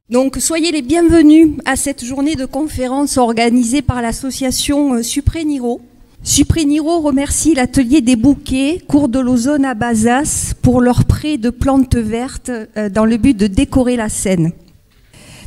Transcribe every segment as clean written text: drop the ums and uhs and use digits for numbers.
Donc, soyez les bienvenus à cette journée de conférence organisée par l'association Supreniro. Supreniro remercie l'atelier des bouquets, cours de l'Ozone à Bazas, pour leur prêt de plantes vertes dans le but de décorer la scène.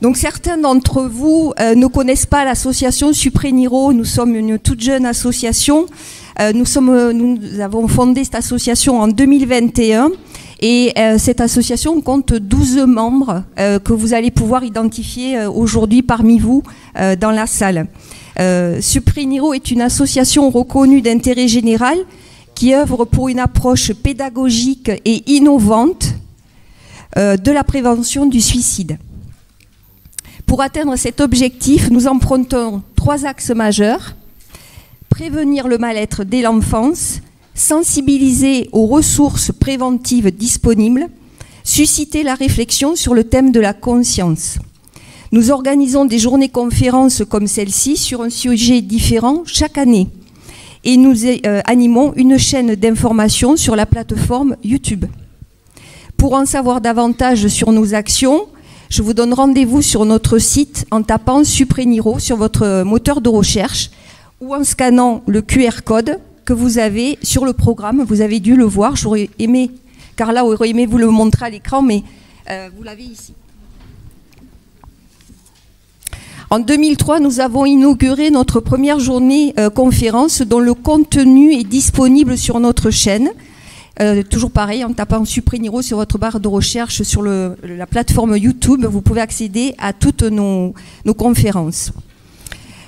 Donc, certains d'entre vous ne connaissent pas l'association Supreniro. Nous sommes une toute jeune association. Nous avons fondé cette association en 2021. Et cette association compte 12 membres que vous allez pouvoir identifier aujourd'hui parmi vous dans la salle. Supreniro est une association reconnue d'intérêt général qui œuvre pour une approche pédagogique et innovante de la prévention du suicide. Pour atteindre cet objectif, nous empruntons 3 axes majeurs. Prévenir le mal-être dès l'enfance, sensibiliser aux ressources préventives disponibles, susciter la réflexion sur le thème de la conscience. Nous organisons des journées-conférences comme celle-ci sur un sujet différent chaque année. Et nous animons une chaîne d'information sur la plateforme YouTube. Pour en savoir davantage sur nos actions, je vous donne rendez-vous sur notre site en tapant Supreniro sur votre moteur de recherche ou en scannant le QR code que vous avez sur le programme. Vous avez dû le voir. J'aurais aimé, Carla aurait aimé vous le montrer à l'écran, mais vous l'avez ici. En 2003, nous avons inauguré notre première journée conférence dont le contenu est disponible sur notre chaîne. Toujours pareil, en tapant Supreniro sur votre barre de recherche sur la plateforme YouTube, vous pouvez accéder à toutes nos conférences.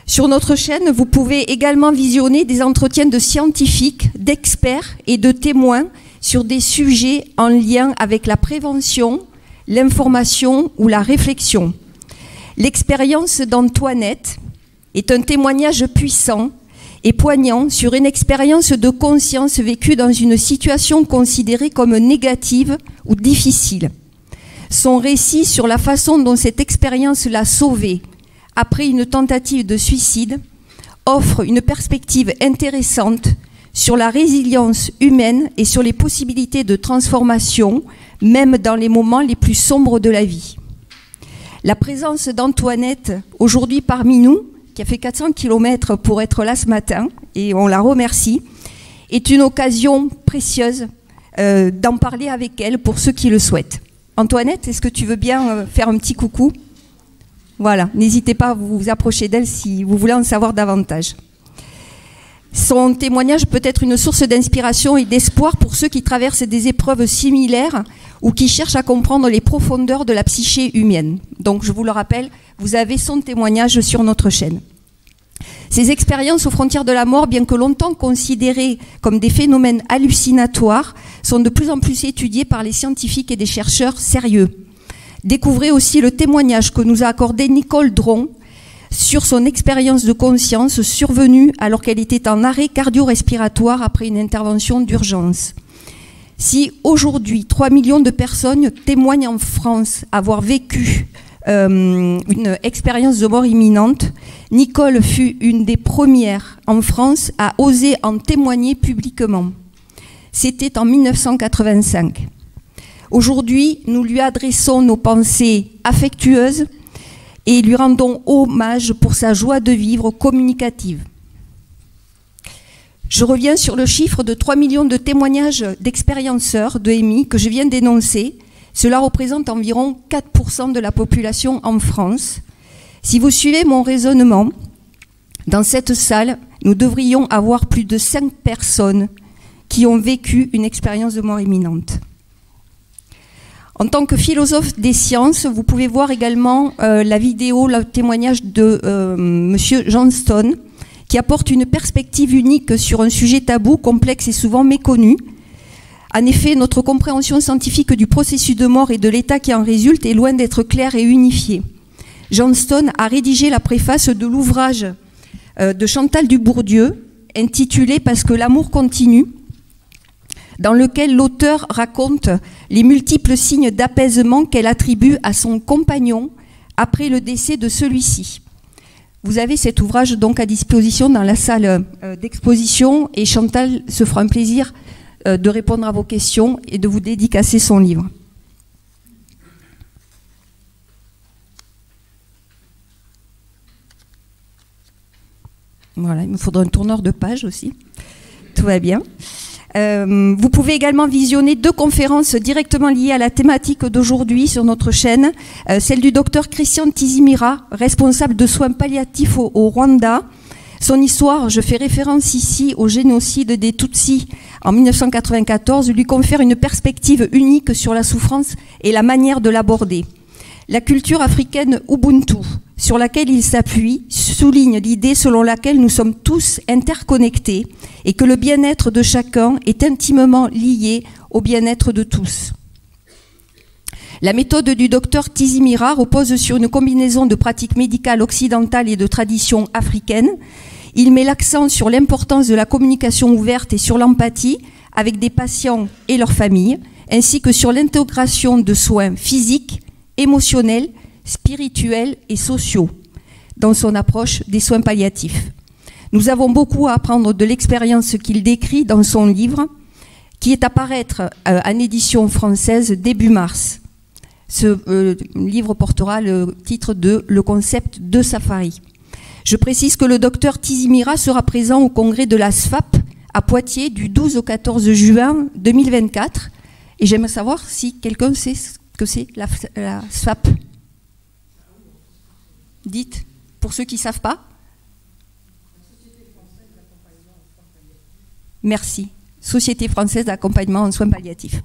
Sur notre chaîne, vous pouvez également visionner des entretiens de scientifiques, d'experts et de témoins sur des sujets en lien avec la prévention, l'information ou la réflexion. L'expérience d'Antoinette est un témoignage puissant et poignant sur une expérience de conscience vécue dans une situation considérée comme négative ou difficile. Son récit sur la façon dont cette expérience l'a sauvée après une tentative de suicide, offre une perspective intéressante sur la résilience humaine et sur les possibilités de transformation, même dans les moments les plus sombres de la vie. La présence d'Antoinette, aujourd'hui parmi nous, qui a fait 400 km pour être là ce matin, et on la remercie, est une occasion précieuse d'en parler avec elle pour ceux qui le souhaitent. Antoinette, est-ce que tu veux bien faire un petit coucou ? Voilà, n'hésitez pas à vous approcher d'elle si vous voulez en savoir davantage. Son témoignage peut être une source d'inspiration et d'espoir pour ceux qui traversent des épreuves similaires ou qui cherchent à comprendre les profondeurs de la psyché humaine. Donc, je vous le rappelle, vous avez son témoignage sur notre chaîne. Ces expériences aux frontières de la mort, bien que longtemps considérées comme des phénomènes hallucinatoires, sont de plus en plus étudiées par les scientifiques et des chercheurs sérieux. Découvrez aussi le témoignage que nous a accordé Nicole Dron sur son expérience de conscience survenue alors qu'elle était en arrêt cardio-respiratoire après une intervention d'urgence. Si aujourd'hui 3 millions de personnes témoignent en France avoir vécu une expérience de mort imminente, Nicole fut une des premières en France à oser en témoigner publiquement. C'était en 1985. Aujourd'hui, nous lui adressons nos pensées affectueuses et lui rendons hommage pour sa joie de vivre communicative. Je reviens sur le chiffre de 3 millions de témoignages d'expérienceurs de EMI que je viens d'énoncer. Cela représente environ 4% de la population en France. Si vous suivez mon raisonnement, dans cette salle, nous devrions avoir plus de 5 personnes qui ont vécu une expérience de mort imminente. En tant que philosophe des sciences, vous pouvez voir également la vidéo, le témoignage de Monsieur Johnston, qui apporte une perspective unique sur un sujet tabou, complexe et souvent méconnu. En effet, notre compréhension scientifique du processus de mort et de l'état qui en résulte est loin d'être claire et unifiée. Johnston a rédigé la préface de l'ouvrage de Chantal Dubourdieu, intitulé « Parce que l'amour continue », dans lequel l'auteur raconte les multiples signes d'apaisement qu'elle attribue à son compagnon après le décès de celui-ci. Vous avez cet ouvrage donc à disposition dans la salle d'exposition et Chantal se fera un plaisir de répondre à vos questions et de vous dédicacer son livre. Voilà, il me faudra un tourneur de page aussi. Tout va bien. Vous pouvez également visionner 2 conférences directement liées à la thématique d'aujourd'hui sur notre chaîne. Celle du docteur Christian Tizimira, responsable de soins palliatifs au Rwanda. Son histoire, je fais référence ici au génocide des Tutsis en 1994, lui confère une perspective unique sur la souffrance et la manière de l'aborder. La culture africaine Ubuntu, sur laquelle il s'appuie, souligne l'idée selon laquelle nous sommes tous interconnectés et que le bien-être de chacun est intimement lié au bien-être de tous. La méthode du docteur Tizimira repose sur une combinaison de pratiques médicales occidentales et de traditions africaines. Il met l'accent sur l'importance de la communication ouverte et sur l'empathie avec des patients et leurs familles, ainsi que sur l'intégration de soins physiques, émotionnels, spirituels et sociaux dans son approche des soins palliatifs. Nous avons beaucoup à apprendre de l'expérience qu'il décrit dans son livre, qui est à paraître en édition française début mars. Ce livre portera le titre de « Le concept de Safari ». Je précise que le docteur Tizimira sera présent au congrès de la SFAP à Poitiers du 12 au 14 juin 2024. Et j'aimerais savoir si quelqu'un sait ce que c'est la SFAP. Dites, pour ceux qui ne savent pas. Merci. Société française d'accompagnement en soins palliatifs.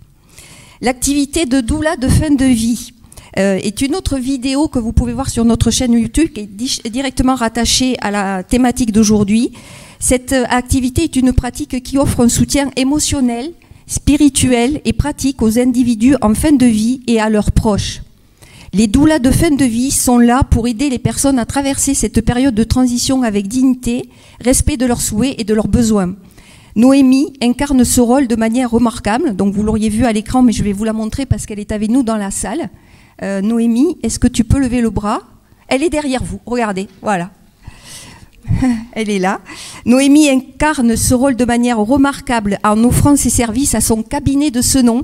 L'activité de doula de fin de vie est une autre vidéo que vous pouvez voir sur notre chaîne YouTube qui est directement rattachée à la thématique d'aujourd'hui. Cette activité est une pratique qui offre un soutien émotionnel, spirituel et pratique aux individus en fin de vie et à leurs proches. Les doulas de fin de vie sont là pour aider les personnes à traverser cette période de transition avec dignité, respect de leurs souhaits et de leurs besoins. Noémie incarne ce rôle de manière remarquable, donc vous l'auriez vu à l'écran, mais je vais vous la montrer parce qu'elle est avec nous dans la salle. Noémie, est-ce que tu peux lever le bras? Elle est derrière vous, regardez, voilà. Elle est là. Noémie incarne ce rôle de manière remarquable en offrant ses services à son cabinet de ce nom,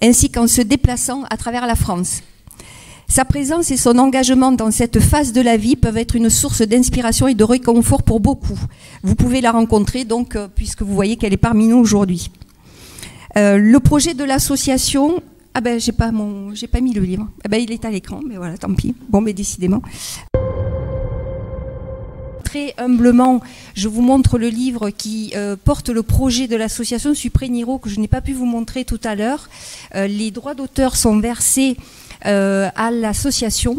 ainsi qu'en se déplaçant à travers la France. Sa présence et son engagement dans cette phase de la vie peuvent être une source d'inspiration et de réconfort pour beaucoup. Vous pouvez la rencontrer, donc, puisque vous voyez qu'elle est parmi nous aujourd'hui. Le projet de l'association... Ah ben, j'ai pas mis le livre. Ah ben, il est à l'écran, mais voilà, tant pis. Bon, mais décidément. Très humblement, je vous montre le livre qui porte le projet de l'association Supreniro, que je n'ai pas pu vous montrer tout à l'heure. Les droits d'auteur sont versés à l'association.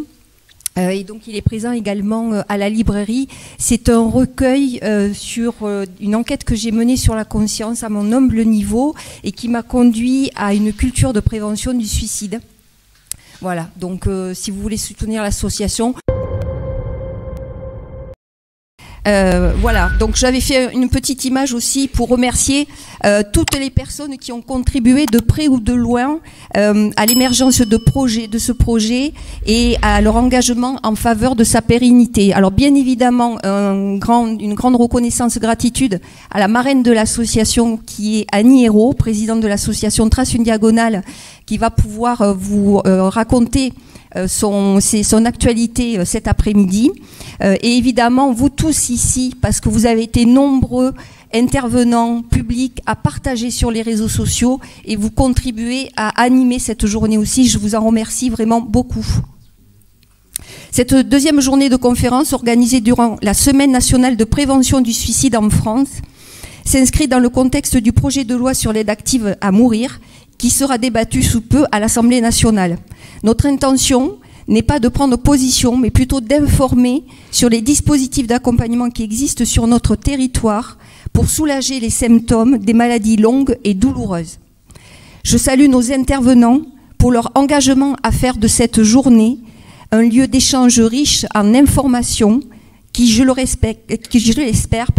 Et donc il est présent également à la librairie. C'est un recueil sur une enquête que j'ai menée sur la conscience à mon humble niveau et qui m'a conduit à une culture de prévention du suicide. Voilà, donc si vous voulez soutenir l'association... voilà, donc j'avais fait une petite image aussi pour remercier toutes les personnes qui ont contribué de près ou de loin à l'émergence de ce projet et à leur engagement en faveur de sa pérennité. Alors bien évidemment, une grande reconnaissance, gratitude à la marraine de l'association qui est Annie Hérault, présidente de l'association Trace une diagonale, qui va pouvoir vous raconter son actualité cet après-midi. Et évidemment, vous tous ici, parce que vous avez été nombreux intervenants publics à partager sur les réseaux sociaux et vous contribuez à animer cette journée aussi. Je vous en remercie vraiment beaucoup. Cette deuxième journée de conférence organisée durant la Semaine nationale de prévention du suicide en France s'inscrit dans le contexte du projet de loi sur l'aide active à mourir qui sera débattu sous peu à l'Assemblée nationale. Notre intention n'est pas de prendre position, mais plutôt d'informer sur les dispositifs d'accompagnement qui existent sur notre territoire pour soulager les symptômes des maladies longues et douloureuses. Je salue nos intervenants pour leur engagement à faire de cette journée un lieu d'échange riche en informations qui, je l'espère,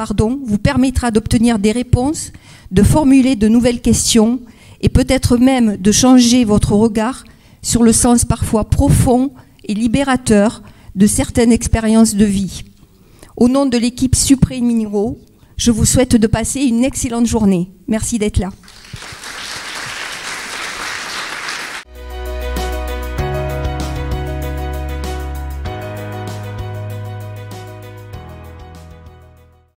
vous permettra d'obtenir des réponses, de formuler de nouvelles questions et peut-être même de changer votre regard sur le sens parfois profond et libérateur de certaines expériences de vie. Au nom de l'équipe Supreniro, je vous souhaite de passer une excellente journée. Merci d'être là.